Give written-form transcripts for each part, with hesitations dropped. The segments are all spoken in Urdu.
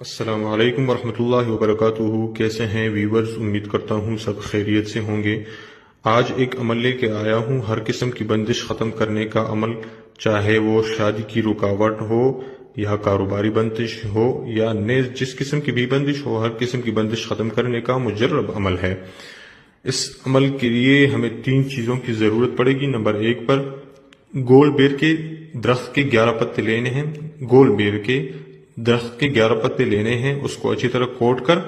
السلام علیکم ورحمۃ اللہ وبرکاتہ۔ کیسے ہیں ویورز؟ امید کرتا ہوں سب خیریت سے ہوں گے۔ آج ایک عمل لے کے آیا ہوں، ہر قسم کی بندش ختم کرنے کا عمل، چاہے وہ شادی کی رکاوٹ ہو یا کاروباری بندش ہو یا نیز جس قسم کی بھی بندش ہو، ہر قسم کی بندش ختم کرنے کا مجرب عمل ہے۔ اس عمل کے لیے ہمیں 3 چیزوں کی ضرورت پڑے گی۔ نمبر 1 پر گول بیر کے درخت کے 11 پتے لینے ہیں۔ گول بیر کے درخت کے 11 پتے لینے ہیں، اس کو اچھی طرح کوٹ کر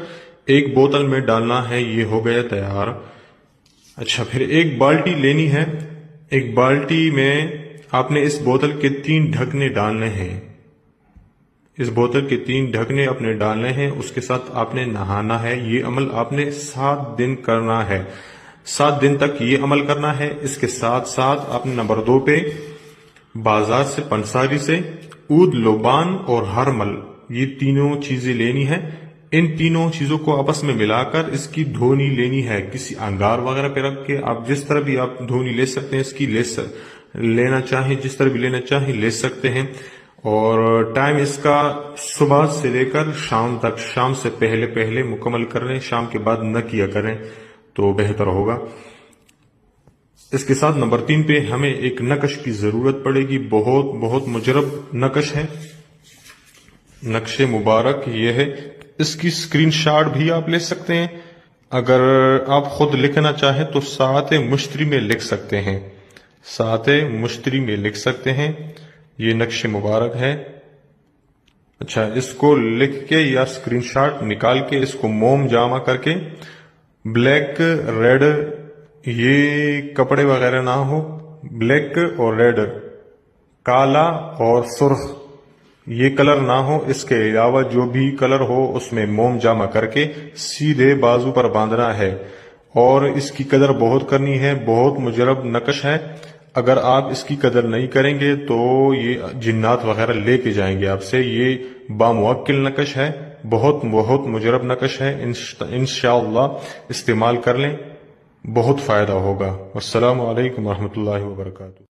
ایک بوتل میں ڈالنا ہے۔ یہ ہو گیا تیار۔ اچھا، پھر ایک بالٹی لینی ہے۔ ایک بالٹی میں آپ نے اس بوتل کے 3 ڈھکنے ڈالنے ہیں۔ اس بوتل کے 3 ڈھکنے اپنے ڈالنے ہیں، اس کے ساتھ آپ نے نہانا ہے۔ یہ عمل آپ نے 7 دن کرنا ہے۔ 7 دن تک یہ عمل کرنا ہے۔ اس کے ساتھ ساتھ آپ نے نمبر 2 پہ بازار سے پنساری سے عود، لوبان اور ہرمل، یہ تینوں چیزیں لینی ہے۔ ان تینوں چیزوں کو آپس میں ملا کر اس کی دھونی لینی ہے، کسی انگار وغیرہ پہ رکھ کے آپ جس طرح بھی آپ دھونی لے سکتے ہیں، اس کی لینا چاہیں جس طرح بھی لینا چاہیں لے سکتے ہیں۔ اور ٹائم اس کا صبح سے لے کر شام تک، شام سے پہلے مکمل کر لیں، شام کے بعد نہ کیا کریں تو بہتر ہوگا۔ اس کے ساتھ نمبر 3 پہ ہمیں ایک نقش کی ضرورت پڑے گی، بہت مجرب نقش ہے، نقش مبارک یہ ہے۔ اس کی اسکرین شاٹ بھی آپ لے سکتے ہیں۔ اگر آپ خود لکھنا چاہیں تو ساعت مشتری میں لکھ سکتے ہیں، ساعت مشتری میں لکھ سکتے ہیں۔ یہ نقش مبارک ہے۔ اچھا، اس کو لکھ کے یا اسکرین شاٹ نکال کے اس کو موم جامع کر کے بلیک، ریڈ، یہ کپڑے وغیرہ نہ ہو، بلیک اور ریڈ، کالا اور سرخ، یہ کلر نہ ہو، اس کے علاوہ جو بھی کلر ہو اس میں موم جامع کر کے سیدھے بازو پر باندھنا ہے۔ اور اس کی قدر بہت کرنی ہے، بہت مجرب نقش ہے۔ اگر آپ اس کی قدر نہیں کریں گے تو یہ جنات وغیرہ لے کے جائیں گے آپ سے۔ یہ باموکل نقش ہے، بہت مجرب نقش ہے۔ انشاءاللہ استعمال کر لیں، بہت فائدہ ہوگا۔ السلام علیکم ورحمۃ اللہ وبرکاتہ۔